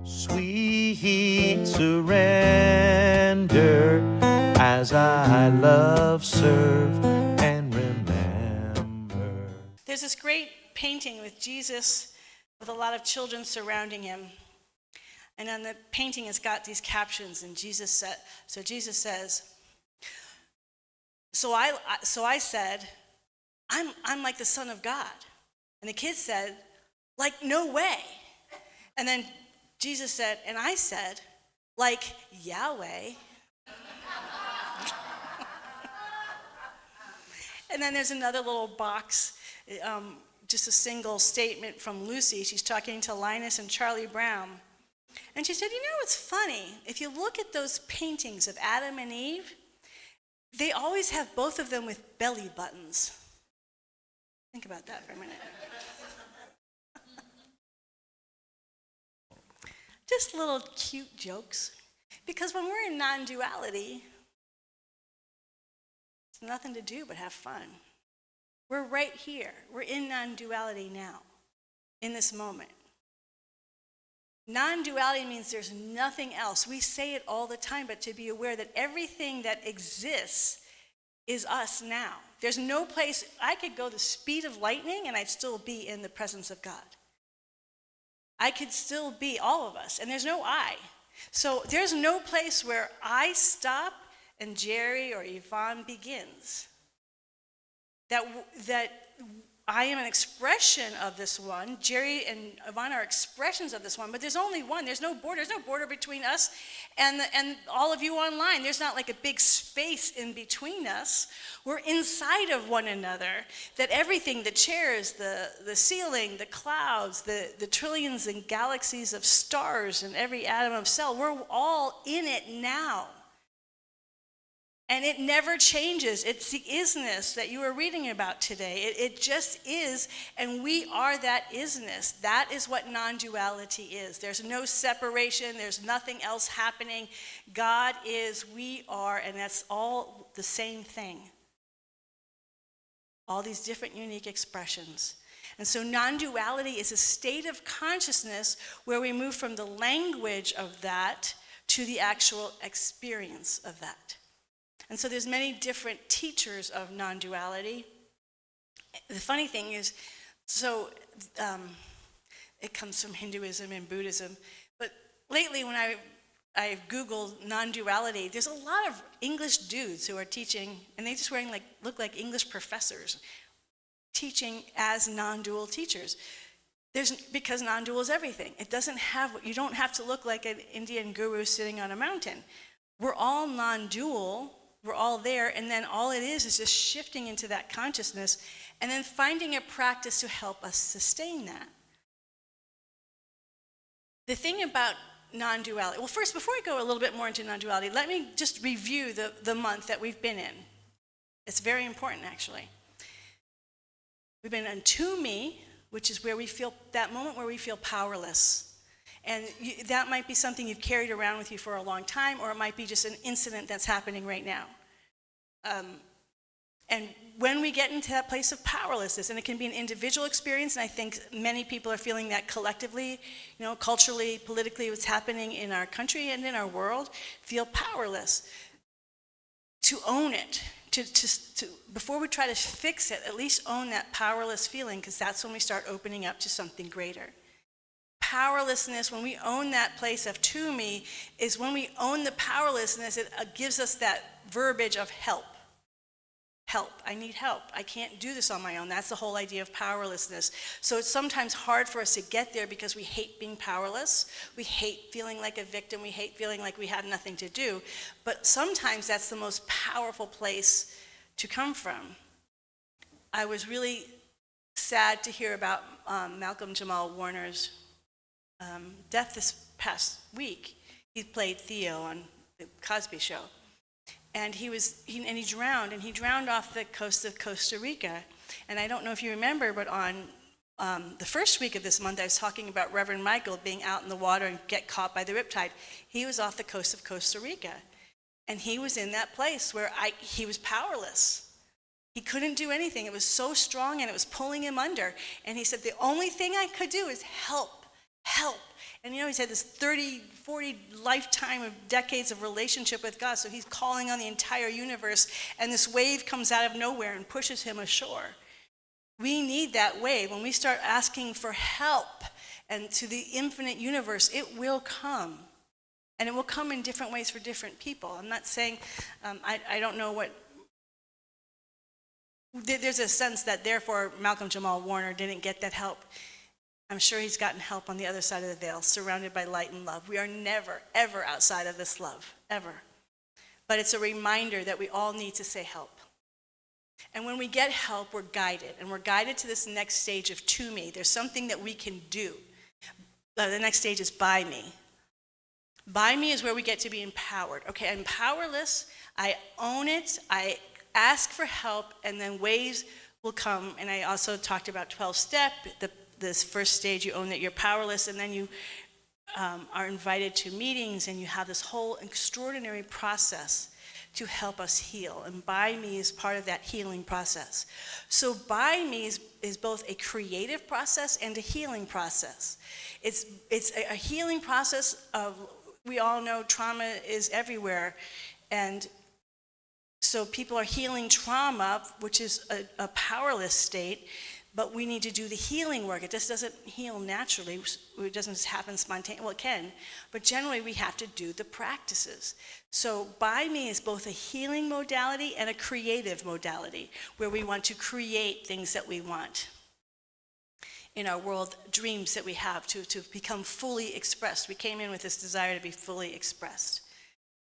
Sweet surrender as I love, serve, and remember. There's this great painting with Jesus with a lot of children surrounding him. And on the painting it's got these captions, and Jesus says, so I said, I'm like the Son of God. And the kids said, like, no way. And then Jesus said, and I said, like Yahweh. And then there's another little box, just a single statement from Lucy. She's talking to Linus and Charlie Brown. And she said, you know what's funny? If you look at those paintings of Adam and Eve, they always have both of them with belly buttons. Think about that for a minute. Just little cute jokes. Because when we're in non-duality, it's nothing to do but have fun. We're right here. We're in non-duality now, in this moment. Non-duality means there's nothing else. We say it all the time, but to be aware that everything that exists is us now. There's no place, I could go the speed of lightning and I'd still be in the presence of God. I could still be all of us, and there's no I. So there's no place where I stop and Jerry or Yvonne begins. That I am an expression of this one. Jerry and Yvonne are expressions of this one, but there's only one. There's no border. There's no border between us and all of you online. There's not like a big space in between us. We're inside of one another. That everything, the chairs, the ceiling, the clouds, the trillions and galaxies of stars and every atom of cell, we're all in it now. And it never changes. It's the isness that you were reading about today. It just is, and we are that isness. That is what non-duality is. There's no separation. There's nothing else happening. God is, we are, and that's all the same thing. All these different unique expressions. And so non-duality is a state of consciousness where we move from the language of that to the actual experience of that. And so there's many different teachers of non-duality. The funny thing is, it comes from Hinduism and Buddhism, but lately when I've Googled non-duality, there's a lot of English dudes who are teaching, and they just look like English professors, teaching as non-dual teachers. Because non-dual is everything. You don't have to look like an Indian guru sitting on a mountain. We're all non-dual. We're all there, and then all it is just shifting into that consciousness and then finding a practice to help us sustain that. The thing about non-duality, well, first, before I go a little bit more into non-duality, let me just review the month that we've been in. It's very important, actually. We've been in To Me, which is where we feel, that moment where we feel powerless. And that might be something you've carried around with you for a long time, or it might be just an incident that's happening right now. And when we get into that place of powerlessness, and it can be an individual experience, and I think many people are feeling that collectively, culturally, politically, what's happening in our country and in our world, feel powerless. To own it, to before we try to fix it, at least own that powerless feeling, because that's when we start opening up to something greater. Powerlessness, when we own that place of To Me, is when we own the powerlessness, it gives us that verbiage of help. Help, I need help. I can't do this on my own. That's the whole idea of powerlessness. So it's sometimes hard for us to get there because we hate being powerless. We hate feeling like a victim. We hate feeling like we have nothing to do. But sometimes that's the most powerful place to come from. I was really sad to hear about Malcolm Jamal Warner's death this past week. He played Theo on the Cosby Show. And he drowned, and he drowned off the coast of Costa Rica. And I don't know if you remember, but on the first week of this month, I was talking about Reverend Michael being out in the water and get caught by the riptide. He was off the coast of Costa Rica. And he was in that place where he was powerless. He couldn't do anything. It was so strong, and it was pulling him under. And he said, the only thing I could do is help help. And he's had this 30, 40 lifetime of decades of relationship with God, so he's calling on the entire universe, and this wave comes out of nowhere and pushes him ashore. We need that wave. When we start asking for help and to the infinite universe, it will come. And it will come in different ways for different people. I'm not saying, I don't know what, there's a sense that therefore Malcolm Jamal Warner didn't get that help. I'm sure he's gotten help on the other side of the veil, surrounded by light and love. We are never, ever outside of this love, ever. But it's a reminder that we all need to say help. And when we get help, we're guided. And we're guided to this next stage of to me. There's something that we can do. The next stage is by me. By me is where we get to be empowered. Okay, I'm powerless. I own it. I ask for help, and then waves will come. And I also talked about 12-step. This first stage, you own that you're powerless, and then you are invited to meetings, and you have this whole extraordinary process to help us heal. And by me is part of that healing process. So by me is both a creative process and a healing process. It's a healing process of, we all know trauma is everywhere. And so people are healing trauma, which is a powerless state. But we need to do the healing work. It just doesn't heal naturally. It doesn't just happen spontaneously. Well, it can, but generally we have to do the practices. So by me is both a healing modality and a creative modality, where we want to create things that we want in our world, dreams that we have to become fully expressed. We came in with this desire to be fully expressed.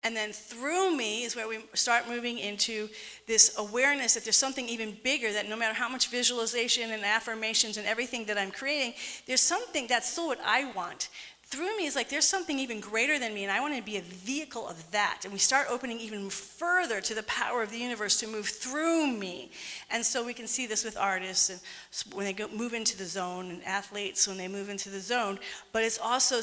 And then through me is where we start moving into this awareness that there's something even bigger, that no matter how much visualization and affirmations and everything that I'm creating, there's something that's still what I want. Through me is like there's something even greater than me, and I want to be a vehicle of that. And we start opening even further to the power of the universe to move through me. And so we can see this with artists and when they move into the zone, and athletes when they move into the zone. But it's also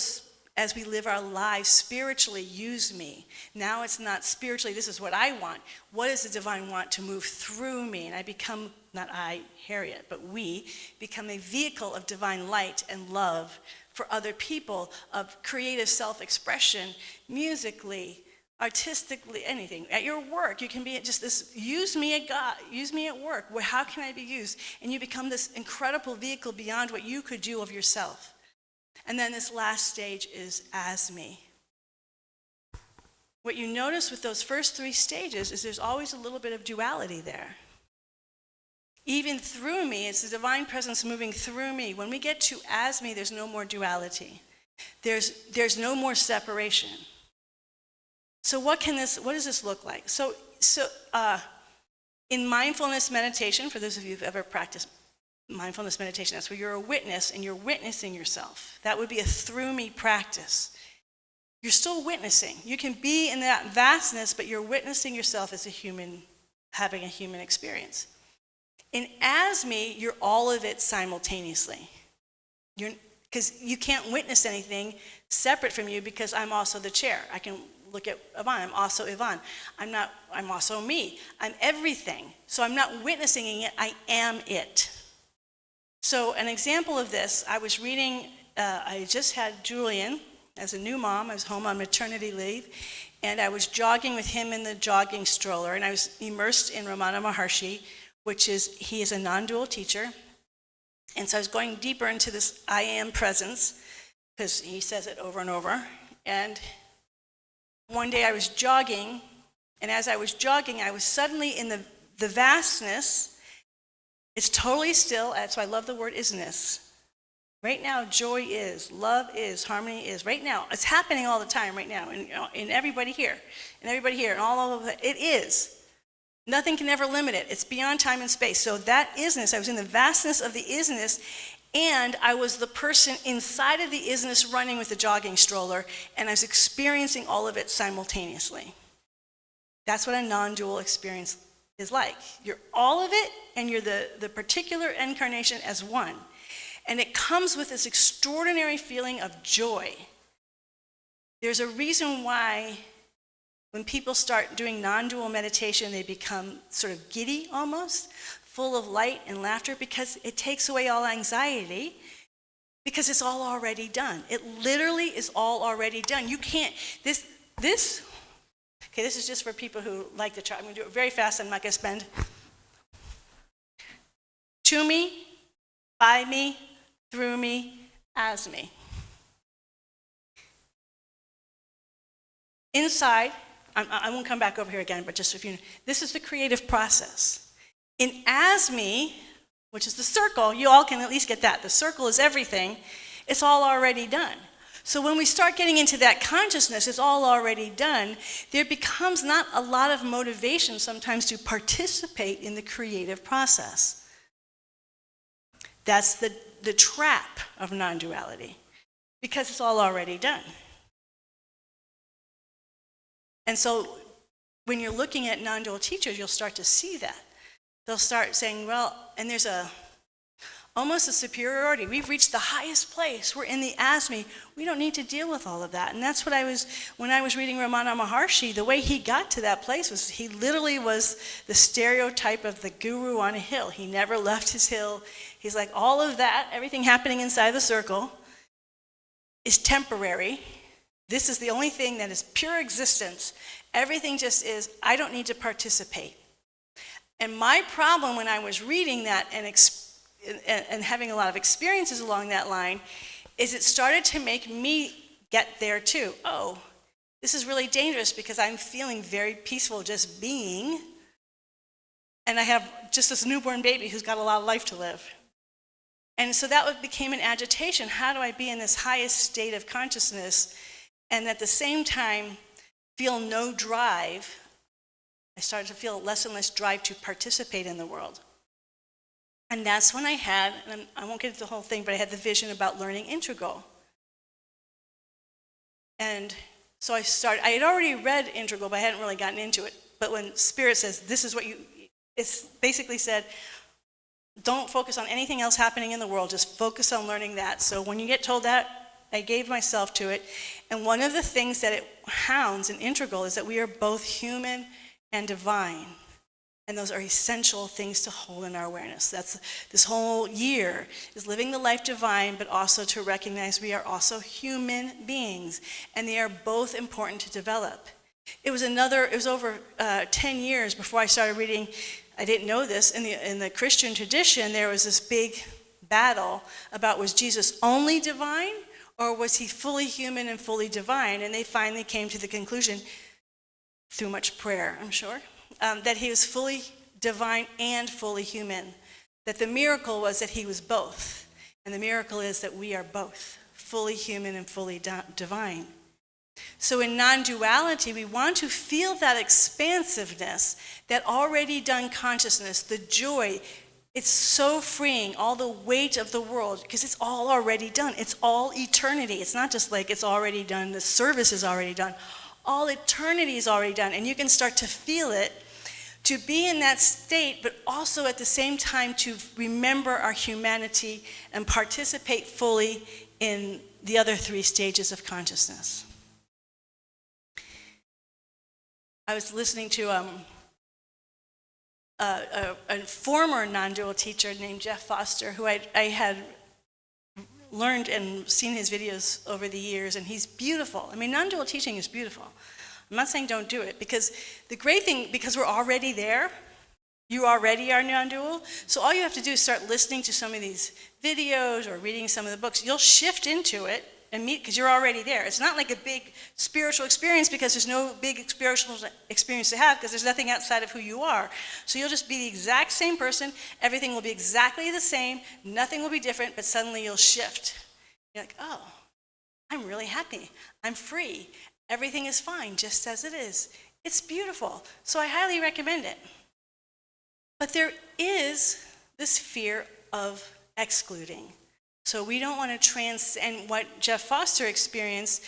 as we live our lives spiritually, use me. Now it's not spiritually, this is what I want. What does the divine want to move through me? And I become, not I, Harriet, but we become a vehicle of divine light and love for other people, of creative self-expression, musically, artistically, anything. At your work, you can be just this, use me at God, use me at work. How can I be used? And you become this incredible vehicle beyond what you could do of yourself. And then this last stage is as me. What you notice with those first three stages is there's always a little bit of duality there. Even through me, it's the divine presence moving through me. When we get to as me, there's no more duality. There's no more separation. So what does this look like? So in mindfulness meditation, for those of you who've ever practiced mindfulness meditation, that's where you're a witness and you're witnessing yourself. That would be a through me practice. You're still witnessing. You can be in that vastness, but you're witnessing yourself as a human, having a human experience. In as me, you're all of it simultaneously. Because you can't witness anything separate from you, because I'm also the chair. I can look at Yvonne. I'm also Yvonne. I'm also me. I'm everything. So I'm not witnessing it. I am it. So an example of this, I was reading, I just had Julian as a new mom. I was home on maternity leave, and I was jogging with him in the jogging stroller, and I was immersed in Ramana Maharshi, he is a non-dual teacher. And so I was going deeper into this I am presence, because he says it over and over. And one day I was jogging, and as I was jogging, I was suddenly in the vastness. It's totally still. That's why I love the word isness. Right now, joy is, love is, harmony is. Right now, it's happening all the time right now, in everybody here, and all over it. It is. Nothing can ever limit it. It's beyond time and space. So that isness, I was in the vastness of the isness, and I was the person inside of the isness running with the jogging stroller, and I was experiencing all of it simultaneously. That's what a non-dual experience is like. You're all of it, and you're the particular incarnation as one. And it comes with this extraordinary feeling of joy. There's a reason why when people start doing non-dual meditation, they become sort of giddy almost, full of light and laughter, because it takes away all anxiety. because it's all already done. It literally is all already done. You can't, this, okay, this is just for people who like to try. I'm going to do it very fast. I'm not going to spend. To me, by me, through me, as me. Inside, I won't come back over here again, but just if you, this is the creative process. In as me, which is the circle, you all can at least get that. The circle is everything. It's all already done. So when we start getting into that consciousness, it's all already done, there becomes not a lot of motivation sometimes to participate in the creative process. That's the trap of non-duality, because it's all already done. And so when you're looking at non-dual teachers, you'll start to see that. They'll start saying, well, and there's almost a superiority. We've reached the highest place. We're in the as-me. We don't need to deal with all of that. And that's what when I was reading Ramana Maharshi, the way he got to that place was he literally was the stereotype of the guru on a hill. He never left his hill. He's like, all of that, everything happening inside the circle is temporary. This is the only thing that is pure existence. Everything just is, I don't need to participate. And my problem when I was reading that and having a lot of experiences along that line is it started to make me get there too. Oh, this is really dangerous because I'm feeling very peaceful just being, and I have just this newborn baby who's got a lot of life to live. And so that became an agitation. How do I be in this highest state of consciousness and at the same time feel no drive? I started to feel less and less drive to participate in the world. And that's when I had, and I won't get into the whole thing, but I had the vision about learning Integral. And so I had already read Integral, but I hadn't really gotten into it. But when Spirit says, this is what it's basically said, don't focus on anything else happening in the world, just focus on learning that. So when you get told that, I gave myself to it. And one of the things that it hounds in Integral is that we are both human and divine. And those are essential things to hold in our awareness. That's this whole year is living the life divine, but also to recognize we are also human beings. And they are both important to develop. It was over 10 years before I started reading. I didn't know this. In the Christian tradition, there was this big battle about, was Jesus only divine or was he fully human and fully divine? And they finally came to the conclusion, through much prayer, I'm sure, that he was fully divine and fully human. That the miracle was that he was both. And the miracle is that we are both, fully human and fully divine. So in non-duality, we want to feel that expansiveness, that already done consciousness, the joy. It's so freeing, all the weight of the world, because it's all already done. It's all eternity. It's not just like it's already done, the service is already done. All eternity is already done, and you can start to feel it, to be in that state, but also at the same time to remember our humanity and participate fully in the other three stages of consciousness. I was listening to a former non-dual teacher named Jeff Foster, who I had learned and seen his videos over the years, and he's beautiful. I mean, non-dual teaching is beautiful. I'm not saying don't do it, because the great thing, because we're already there, you already are non-dual, so all you have to do is start listening to some of these videos or reading some of the books. You'll shift into it and meet, because you're already there. It's not like a big spiritual experience, because there's no big spiritual experience to have, because there's nothing outside of who you are. So you'll just be the exact same person. Everything will be exactly the same. Nothing will be different, but suddenly you'll shift. You're like, oh, I'm really happy. I'm free. Everything is fine, just as it is. It's beautiful. So I highly recommend it. But there is this fear of excluding. So we don't want to transcend what Jeff Foster experienced.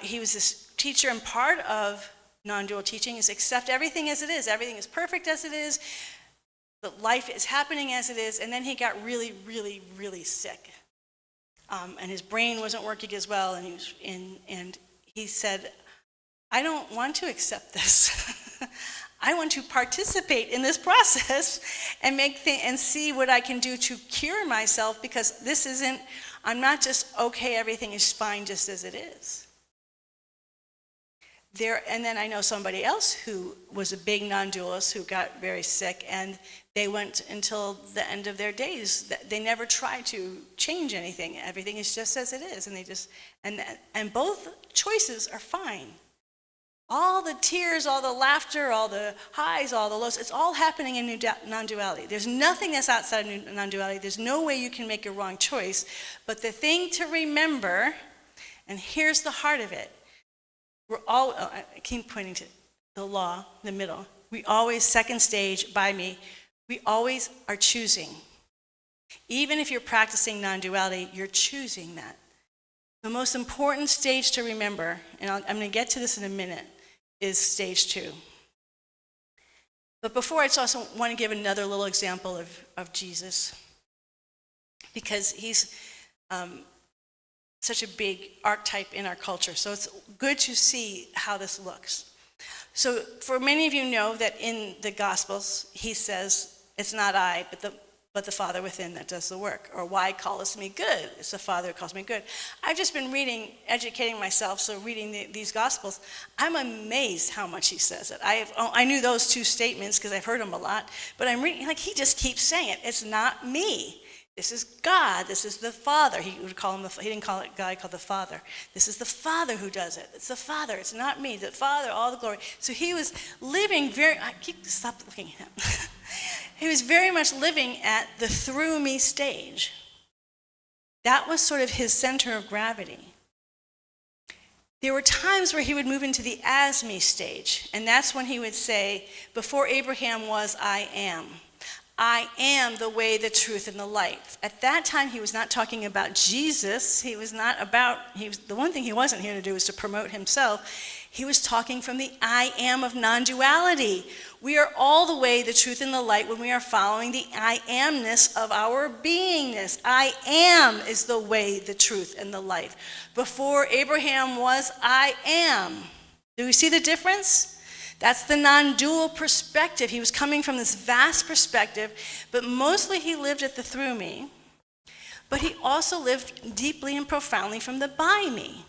He was this teacher, and part of non-dual teaching is accept everything as it is. Everything is perfect as it is. The life is happening as it is. And then he got really, really, really sick. And his brain wasn't working as well. And he said, I don't want to accept this. I want to participate in this process and and see what I can do to cure myself, because this isn't, I'm not just, okay, everything is fine just as it is. And then I know somebody else who was a big non-dualist who got very sick, and they went until the end of their days. They never tried to change anything. Everything is just as it is, and they just and both choices are fine. All the tears, all the laughter, all the highs, all the lows, it's all happening in non-duality. There's nothing that's outside of non-duality. There's no way you can make a wrong choice. But the thing to remember, and here's the heart of it, I keep pointing to the law, the middle. We always, second stage, by me, we always are choosing. Even if you're practicing non-duality, you're choosing that. The most important stage to remember, and I'm going to get to this in a minute, is stage 2. But before, I just also want to give another little example of Jesus, because he's such a big archetype in our culture. So it's good to see how this looks. So for many of you know that in the Gospels, he says, it's not I, but the Father within that does the work. Or why callest me good? It's the Father who calls me good. I've just been educating myself, so reading these Gospels, I'm amazed how much he says it. I knew those 2 statements because I've heard them a lot, but I'm reading, like, he just keeps saying it. It's not me. This is God. This is the Father. He would call him he didn't call it God, he called the Father. This is the Father who does it. It's the Father. It's not me. The Father, all the glory. So he was living stop looking at him. He was very much living at the through me stage. That was sort of his center of gravity. There were times where he would move into the as me stage, and that's when he would say, before Abraham was, I am. I am the way, the truth, and the light. At that time, he was not talking about Jesus. The one thing he wasn't here to do was to promote himself. He was talking from the I am of non-duality. We are all the way, the truth, and the light when we are following the I amness of our beingness. I am is the way, the truth, and the light. Before Abraham was, I am. Do we see the difference? That's the non-dual perspective. He was coming from this vast perspective, but mostly he lived at the through me, but he also lived deeply and profoundly from the by me.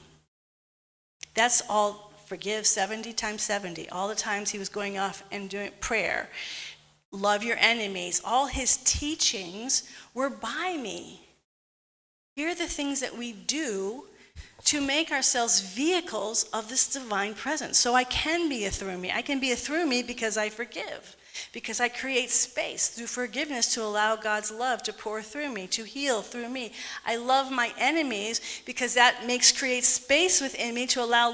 That's all, forgive 70 times 70. All the times he was going off and doing prayer, love your enemies. All his teachings were by me. Here are the things that we do to make ourselves vehicles of this divine presence. So I can be a through me. I can be a through me because I forgive, because I create space through forgiveness to allow God's love to pour through me, to heal through me. I love my enemies because that creates space within me to allow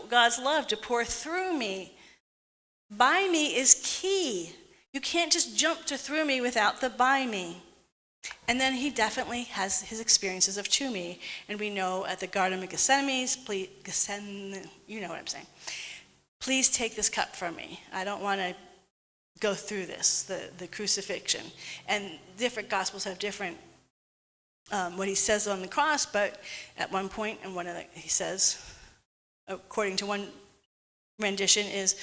God's love to pour through me. By me is key. You can't just jump to through me without the by me. And then he definitely has his experiences of to me. And we know at the Garden of Gethsemane, you know what I'm saying. Please take this cup from me. I don't want to go through this, the crucifixion. And different Gospels have different, what he says on the cross, but at one point, he says, according to one rendition, is,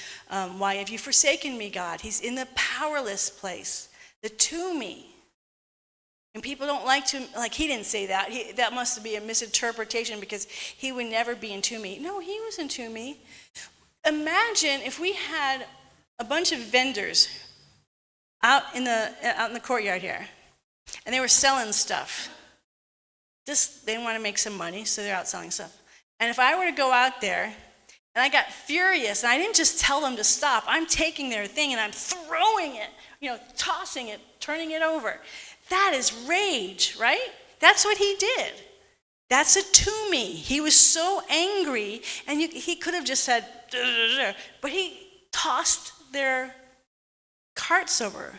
why have you forsaken me, God? He's in the powerless place, the to me. And people don't he didn't say that. That must be a misinterpretation because he would never be into me. No, he was into me. Imagine if we had a bunch of vendors out in the courtyard here, and they were selling stuff. They didn't want to make some money, so they're out selling stuff. And if I were to go out there, and I got furious, and I didn't just tell them to stop, I'm taking their thing and I'm throwing it, tossing it, turning it over. That is rage, right? That's what he did. That's a to me. He was so angry, and he could have just said, duh, duh, duh, but he tossed their carts over.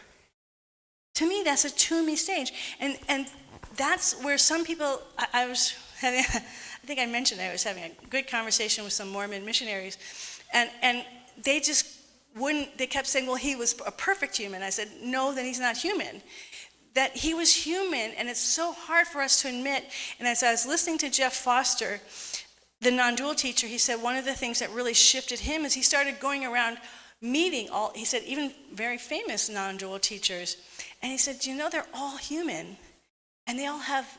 To me, that's a to me stage. And that's where some people, I think I mentioned I was having a good conversation with some Mormon missionaries, and they just they kept saying, well, he was a perfect human. I said, no, then he's not human. That he was human, and it's so hard for us to admit. And as I was listening to Jeff Foster, the non-dual teacher, he said one of the things that really shifted him is he started going around meeting he said, even very famous non-dual teachers. And he said, they're all human. And they all have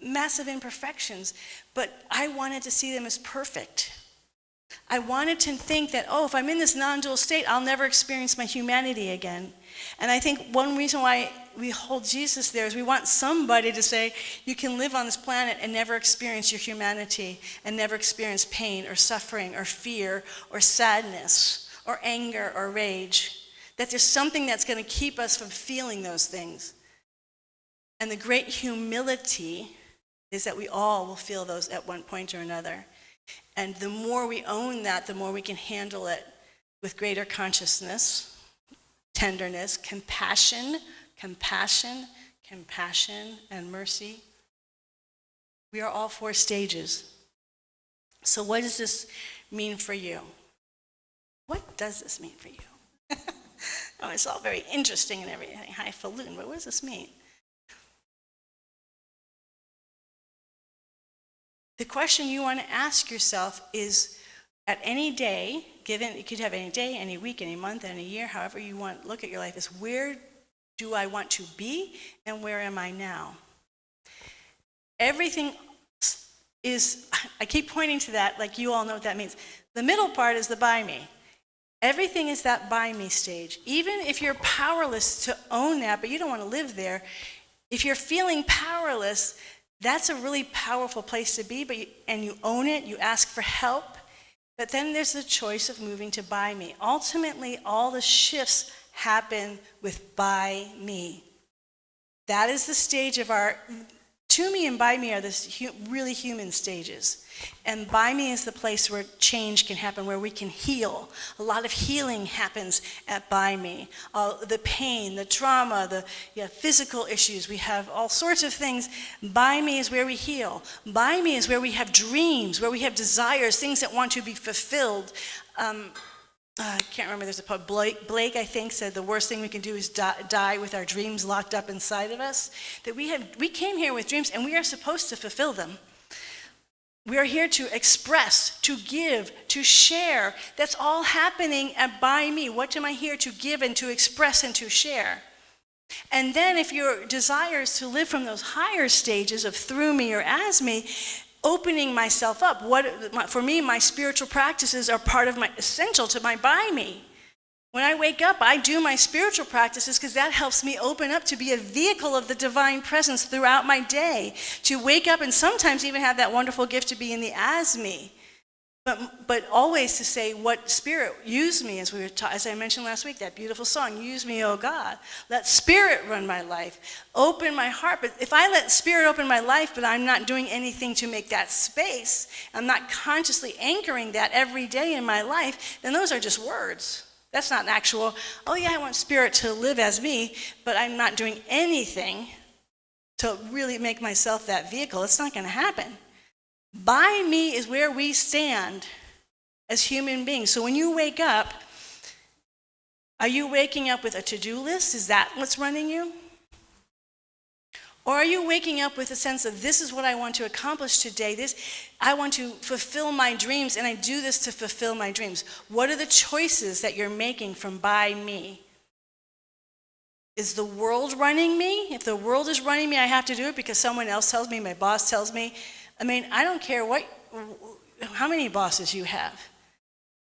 massive imperfections, but I wanted to see them as perfect. I wanted to think that, if I'm in this non-dual state, I'll never experience my humanity again. And I think one reason why we hold Jesus there is we want somebody to say, you can live on this planet and never experience your humanity, and never experience pain or suffering or fear or sadness or anger or rage. That there's something that's going to keep us from feeling those things. And the great humility is that we all will feel those at one point or another. And the more we own that, the more we can handle it with greater consciousness, tenderness, compassion, and mercy. We are all 4 stages. So what does this mean for you? What does this mean for you? It's all very interesting and everything, highfalutin, but what does this mean? The question you want to ask yourself is, at any day, given, you could have any day, any week, any month, any year, however you want to look at your life, is where do I want to be and where am I now? Everything is, I keep pointing to that like you all know what that means. The middle part is the by me. Everything is that by me stage. Even if you're powerless to own that, but you don't want to live there, if you're feeling powerless, that's a really powerful place to be, and you own it, you ask for help, but then there's the choice of moving to by me. Ultimately, all the shifts happen with by me. That is the stage of our, to me and by me are the really human stages. And by me is the place where change can happen, where we can heal. A lot of healing happens at by me. The pain, the trauma, the physical issues, we have all sorts of things. By me is where we heal. By me is where we have dreams, where we have desires, things that want to be fulfilled. I can't remember, there's a poet, Blake, I think, said the worst thing we can do is die with our dreams locked up inside of us. That we came here with dreams and we are supposed to fulfill them. We are here to express, to give, to share. That's all happening at by me. What am I here to give and to express and to share? And then if your desire is to live from those higher stages of through me or as me, opening myself up. For me, my spiritual practices are part of essential to my by me. When I wake up, I do my spiritual practices because that helps me open up to be a vehicle of the divine presence throughout my day. To wake up and sometimes even have that wonderful gift to be in the as me. But always to say, what Spirit, use me, as I mentioned last week, that beautiful song, use me, oh God. Let Spirit run my life. Open my heart. But if I let Spirit open my life, but I'm not doing anything to make that space, I'm not consciously anchoring that every day in my life, then those are just words. That's not an actual, I want Spirit to live as me, but I'm not doing anything to really make myself that vehicle. It's not going to happen. By me is where we stand as human beings. So when you wake up, are you waking up with a to-do list? Is that what's running you? Or are you waking up with a sense of, this is what I want to accomplish today. I want to fulfill my dreams, and I do this to fulfill my dreams. What are the choices that you're making from by me? Is the world running me? If the world is running me, I have to do it because someone else tells me, my boss tells me. I don't care how many bosses you have.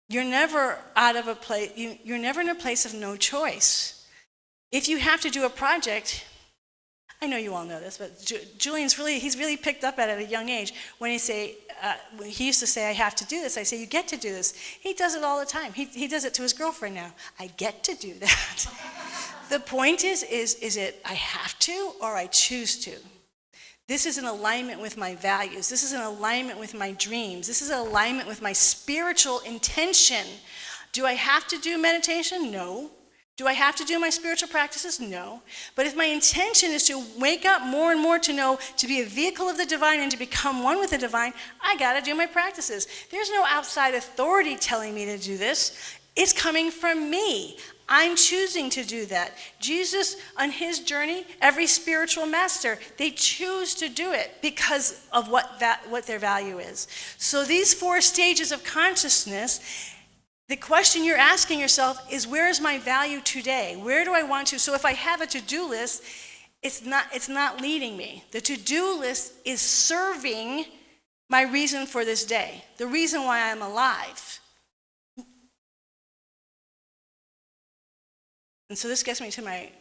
You're never out of a place, you're never in a place of no choice. If you have to do a project, I know you all know this, but Julian's he's really picked up at a young age. When he used to say, I have to do this, I say, you get to do this. He does it all the time. He does it to his girlfriend now. I get to do that. The point is it I have to or I choose to? This is in alignment with my values. This is in alignment with my dreams. This is in alignment with my spiritual intention. Do I have to do meditation? No. Do I have to do my spiritual practices? No. But if my intention is to wake up more and more to be a vehicle of the divine and to become one with the divine, I got to do my practices. There's no outside authority telling me to do this. It's coming from me. I'm choosing to do that. Jesus, on his journey, every spiritual master, they choose to do it because of what their value is. So these 4 stages of consciousness, the question you're asking yourself is, where is my value today? Where do I want to? So if I have a to-do list, it's not leading me. The to-do list is serving my reason for this day, the reason why I'm alive. And so this gets me to my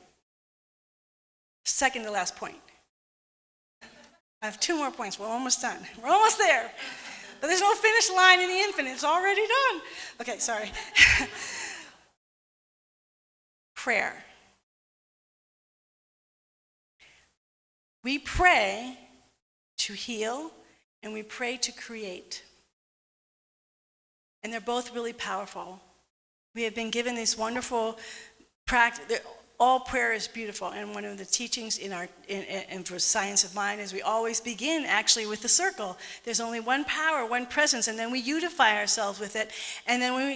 second to last point. I have 2 more points. We're almost done. We're almost there. But there's no finish line in the infinite. It's already done. Okay, sorry. Prayer. We pray to heal and we pray to create. And they're both really powerful. We have been given this wonderful practice. All prayer is beautiful, and one of the teachings in for Science of Mind is we always begin actually with the circle. There's only one power, one presence, and then we unify ourselves with it, and then we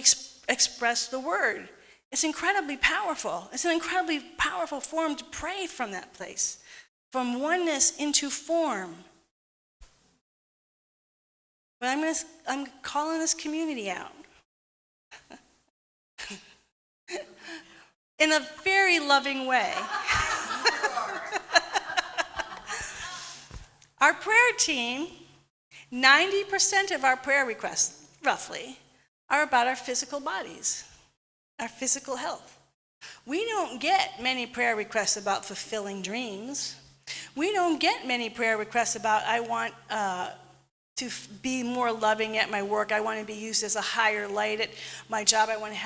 express the word. It's incredibly powerful. It's an incredibly powerful form to pray from that place, from oneness into form. But I'm calling this community out. In a very loving way. Our prayer team, 90% of our prayer requests, roughly, are about our physical bodies, our physical health. We don't get many prayer requests about fulfilling dreams. We don't get many prayer requests about, I want to be more loving at my work. I want to be used as a higher light at my job. I want to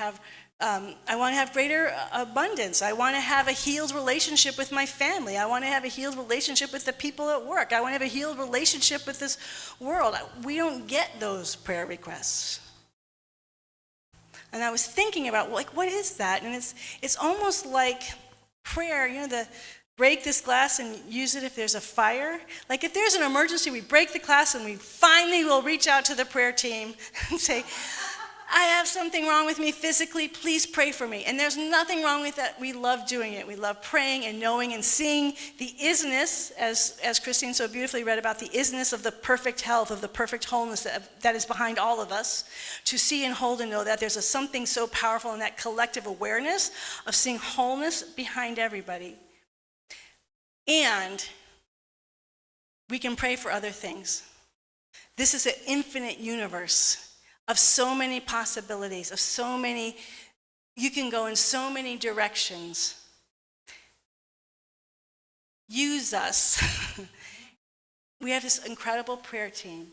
have greater abundance. I want to have a healed relationship with my family. I want to have a healed relationship with the people at work. I want to have a healed relationship with this world. We don't get those prayer requests. And I was thinking about, what is that? And it's almost like prayer, the break this glass and use it if there's a fire. Like if there's an emergency, we break the glass and we finally will reach out to the prayer team and say, I have something wrong with me physically, please pray for me. And there's nothing wrong with that. We love doing it. We love praying and knowing and seeing the isness, as Christine so beautifully read about, the isness of the perfect health, of the perfect wholeness that is behind all of us. To see and hold and know that there's something so powerful in that collective awareness of seeing wholeness behind everybody. And we can pray for other things. This is an infinite universe of so many possibilities, of so many, you can go in so many directions. Use us. We have this incredible prayer team.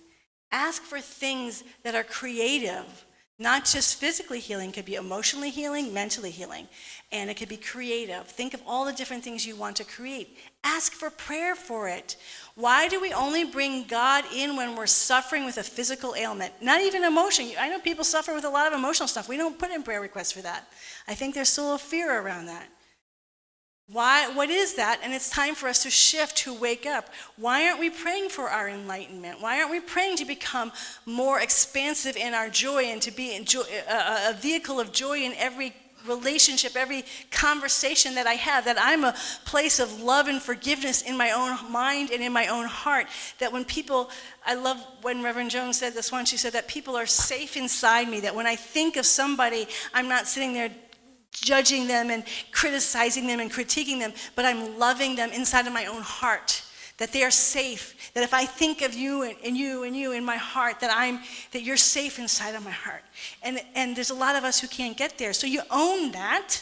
Ask for things that are creative, not just physically healing. It could be emotionally healing, mentally healing, and it could be creative. Think of all the different things you want to create. Ask for prayer for it. Why do we only bring God in when we're suffering with a physical ailment? Not even emotion. I know people suffer with a lot of emotional stuff. We don't put in prayer requests for that. I think there's still a fear around that. Why? What is that? And it's time for us to shift, to wake up. Why aren't we praying for our enlightenment? Why aren't we praying to become more expansive in our joy and to be a vehicle of joy in every relationship, every conversation that I have, that I'm a place of love and forgiveness in my own mind and in my own heart, that when people, I love when Reverend Jones said this once, she said that people are safe inside me, that when I think of somebody, I'm not sitting there judging them and criticizing them and critiquing them, but I'm loving them inside of my own heart, that they are safe, that if I think of you and you and you in my heart, that you're safe inside of my heart. And there's a lot of us who can't get there. So you own that,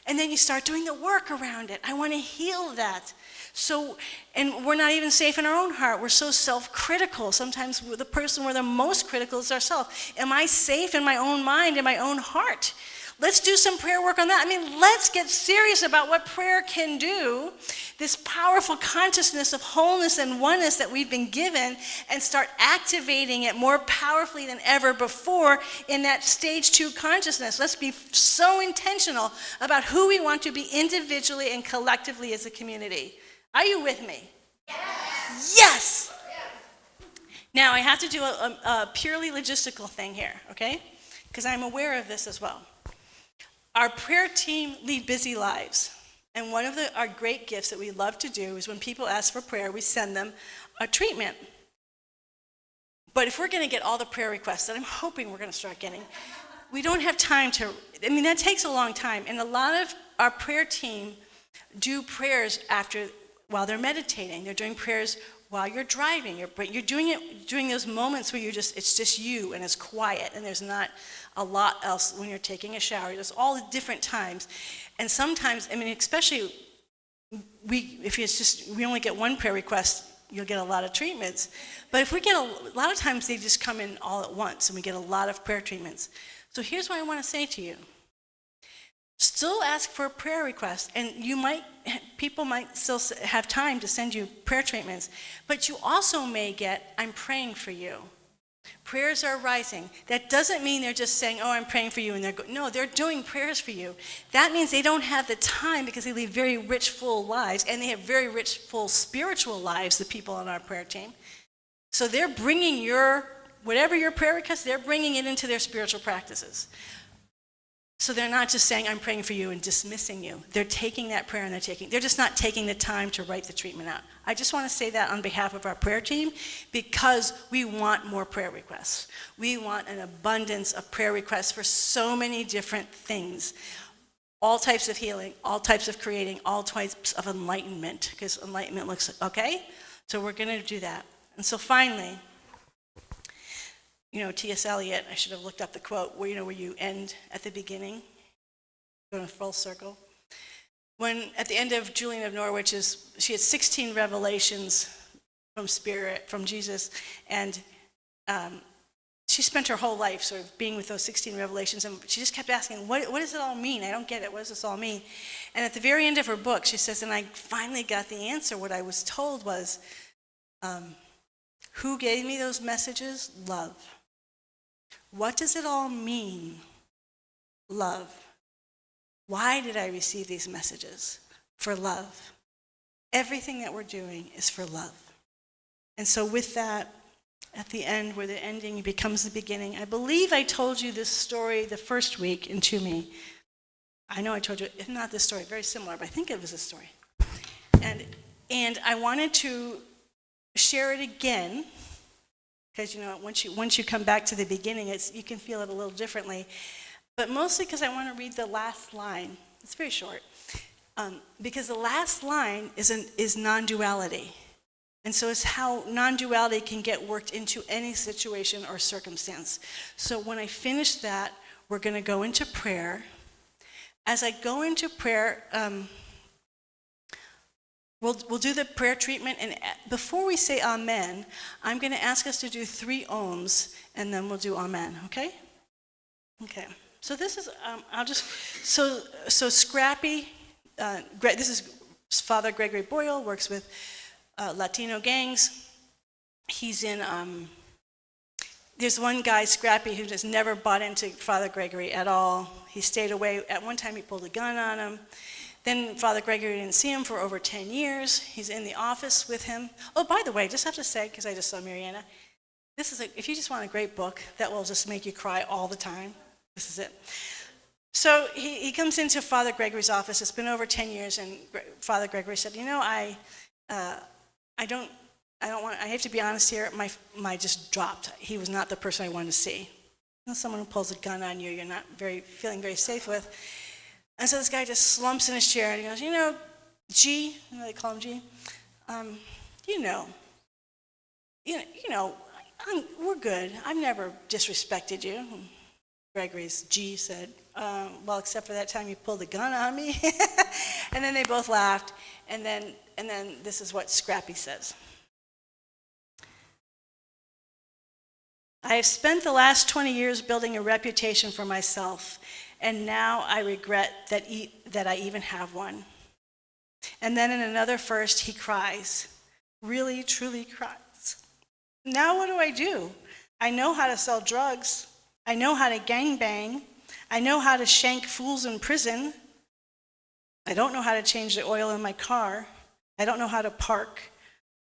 and then you start doing the work around it. I want to heal that. So, and we're not even safe in our own heart. We're so self-critical. Sometimes the person we're the most critical is ourselves. Am I safe in my own mind, in my own heart? Let's do some prayer work on that. I mean, let's get serious about what prayer can do, this powerful consciousness of wholeness and oneness that we've been given, and start activating it more powerfully than ever before in that stage 2 consciousness. Let's be so intentional about who we want to be individually and collectively as a community. Are you with me? Yes! Yes! Now, I have to do a purely logistical thing here, okay? Because I'm aware of this as well. Our prayer team lead busy lives. And one of our great gifts that we love to do is when people ask for prayer, we send them a treatment. But if we're going to get all the prayer requests that I'm hoping we're going to start getting, we don't have time that takes a long time. And a lot of our prayer team do prayers after while they're meditating. They're doing prayers while you're driving. You're doing it during those moments where it's just you and it's quiet and there's not a lot else when you're taking a shower. There's all the different times. And sometimes, especially if we only get one prayer request, you'll get a lot of treatments. But if we get a lot of times they just come in all at once and we get a lot of prayer treatments. So here's what I want to say to you. Still ask for a prayer request, and people might still have time to send you prayer treatments, but you also may get, I'm praying for you. Prayers are rising. That doesn't mean they're just saying, oh, I'm praying for you, and no, they're doing prayers for you. That means they don't have the time because they lead very rich, full lives, and they have very rich, full spiritual lives, the people on our prayer team. So they're bringing whatever your prayer request, they're bringing it into their spiritual practices. So they're not just saying, I'm praying for you and dismissing you. They're taking that prayer and they're just not taking the time to write the treatment out. I just want to say that on behalf of our prayer team because we want more prayer requests. We want an abundance of prayer requests for so many different things. All types of healing, all types of creating, all types of enlightenment, because enlightenment looks, okay? So we're going to do that. And so finally, T.S. Eliot, I should have looked up the quote, where you end at the beginning, go in a full circle. When, at the end of Julian of Norwich, she had 16 revelations from Jesus, and she spent her whole life sort of being with those 16 revelations, and she just kept asking, what does it all mean? I don't get it. What does this all mean? And at the very end of her book, she says, and I finally got the answer. What I was told was, who gave me those messages? Love. What does it all mean? Love. Why did I receive these messages? For love. Everything that we're doing is for love. And so with that, at the end, where the ending becomes the beginning, I believe I told you this story the first week in Toomey. I know I told you, if not this story, very similar, but I think it was a story. And I wanted to share it again, because once you come back to the beginning, you can feel it a little differently. But mostly because I want to read the last line. It's very short. Because the last line is non-duality. And so it's how non-duality can get worked into any situation or circumstance. So when I finish that, we're going to go into prayer. As I go into prayer, we'll do the prayer treatment, and before we say amen, I'm going to ask us to do 3 ohms, and then we'll do amen, okay? Okay, so this is, so Scrappy, this is Father Gregory Boyle, works with Latino gangs. He's in, there's one guy, Scrappy, who just never bought into Father Gregory at all. He stayed away. At one time, he pulled a gun on him. Then Father Gregory didn't see him for over 10 years. He's in the office with him. Oh, by the way, just have to say, because I just saw Mariana, if you just want a great book that will just make you cry all the time, this is it. So he comes into Father Gregory's office. It's been over 10 years, and Father Gregory said, I have to be honest here, my just dropped. He was not the person I wanted to see. Someone who pulls a gun on you, you're not feeling very safe with. And so this guy just slumps in his chair and he goes, G, they call him G, we're good. I've never disrespected you. Gregory's G said, well, except for that time you pulled a gun on me. And then they both laughed. And then this is what Scrappy says. I have spent the last 20 years building a reputation for myself, and now I regret that I even have one. And then in another first, he cries, really, truly cries. Now what do? I know how to sell drugs. I know how to gangbang. I know how to shank fools in prison. I don't know how to change the oil in my car. I don't know how to park.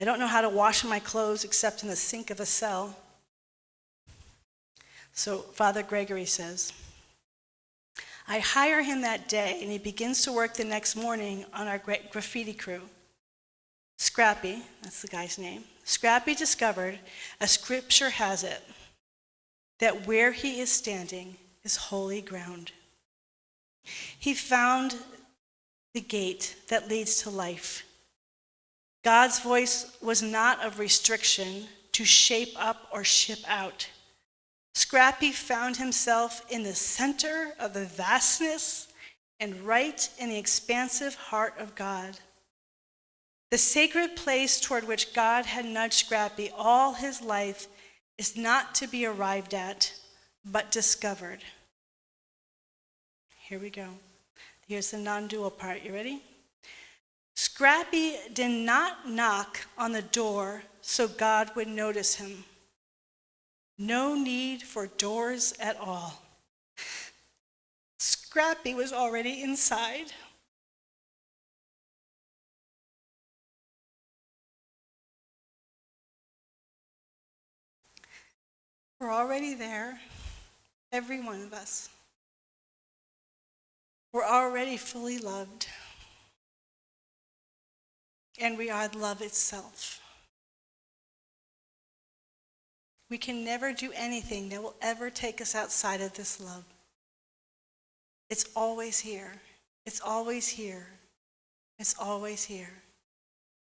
I don't know how to wash my clothes except in the sink of a cell. So Father Gregory says, I hire him that day, and he begins to work the next morning on our graffiti crew. Scrappy, that's the guy's name, Scrappy discovered, as scripture has it, that where he is standing is holy ground. He found the gate that leads to life. God's voice was not of restriction to shape up or ship out. Scrappy found himself in the center of the vastness and right in the expansive heart of God. The sacred place toward which God had nudged Scrappy all his life is not to be arrived at, but discovered. Here we go. Here's the non-dual part. You ready? Scrappy did not knock on the door so God would notice him. No need for doors at all. Scrappy was already inside. We're already there, every one of us. We're already fully loved. And we are love itself. We can never do anything that will ever take us outside of this love. It's always here. It's always here. It's always here.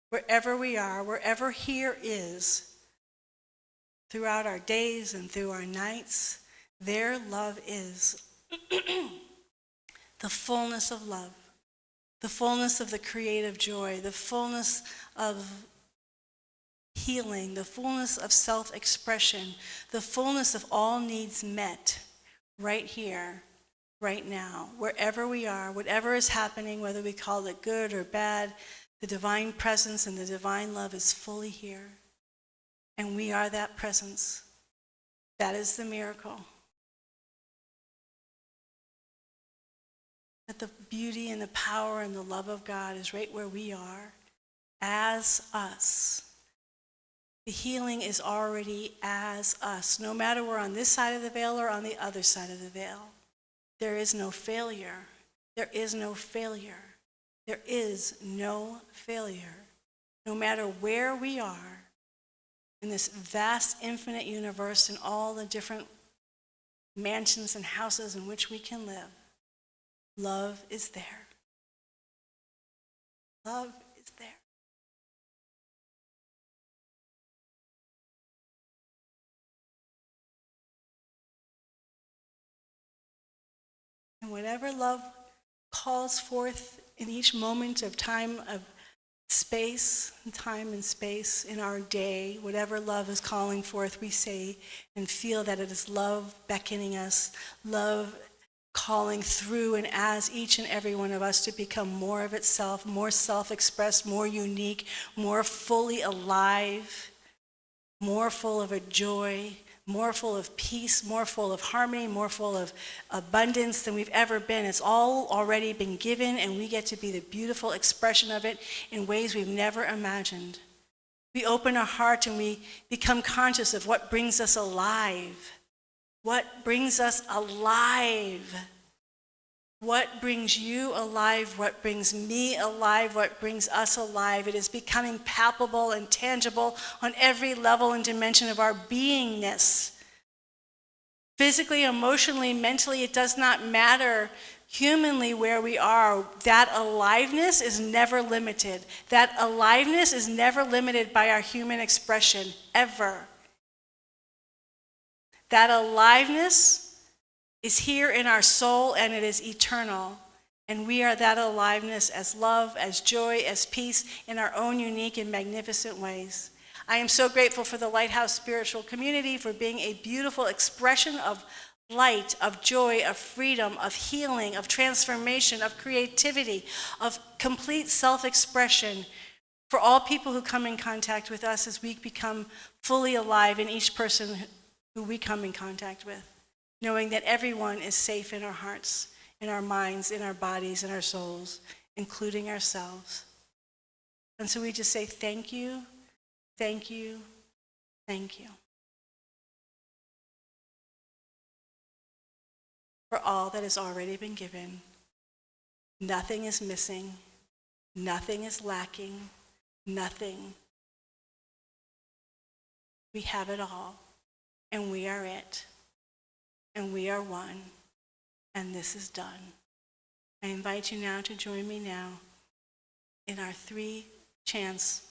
Wherever we are, wherever here is, throughout our days and through our nights, there love is. The fullness of love, the fullness of the creative joy, the fullness of healing, the fullness of self-expression, the fullness of all needs met right here, right now, wherever we are, whatever is happening, whether we call it good or bad, the divine presence and the divine love is fully here. And we are that presence. That is the miracle. That the beauty and the power and the love of God is right where we are, as us. The healing is already as us. No matter we're on this side of the veil or on the other side of the veil, there is no failure. There is no failure. There is no failure. No matter where we are in this vast, infinite universe and all the different mansions and houses in which we can live, love is there. Love is there. And whatever love calls forth in each moment of time of space, time and space in our day, whatever love is calling forth, we say and feel that it is love beckoning us, love calling through and as each and every one of us to become more of itself, more self-expressed, more unique, more fully alive, more full of a joy, more full of peace, more full of harmony, more full of abundance than we've ever been. It's all already been given, and we get to be the beautiful expression of it in ways we've never imagined. We open our heart and we become conscious of what brings us alive. What brings us alive? What brings you alive? What brings me alive? What brings us alive? It is becoming palpable and tangible on every level and dimension of our beingness. Physically, emotionally, mentally, it does not matter humanly where we are. That aliveness is never limited. That aliveness is never limited by our human expression, ever. That aliveness is here in our soul, and it is eternal. And we are that aliveness as love, as joy, as peace in our own unique and magnificent ways. I am so grateful for the Lighthouse spiritual community for being a beautiful expression of light, of joy, of freedom, of healing, of transformation, of creativity, of complete self-expression for all people who come in contact with us as we become fully alive in each person who we come in contact with, knowing that everyone is safe in our hearts, in our minds, in our bodies, in our souls, including ourselves. And so we just say thank you, thank you, thank you for all that has already been given. Nothing is missing, nothing is lacking, nothing. We have it all, and we are it. And we are one, and this is done. I invite you now to join me now in our 3 chants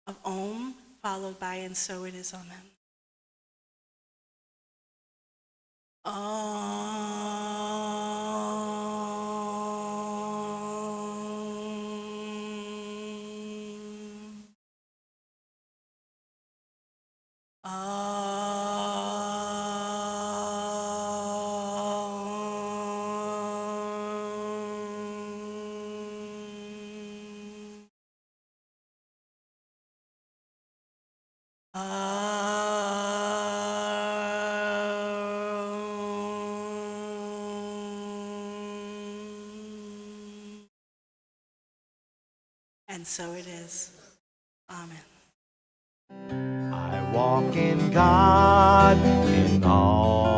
of Om, followed by and so it is, amen. And so it is. Amen. I walk in God in all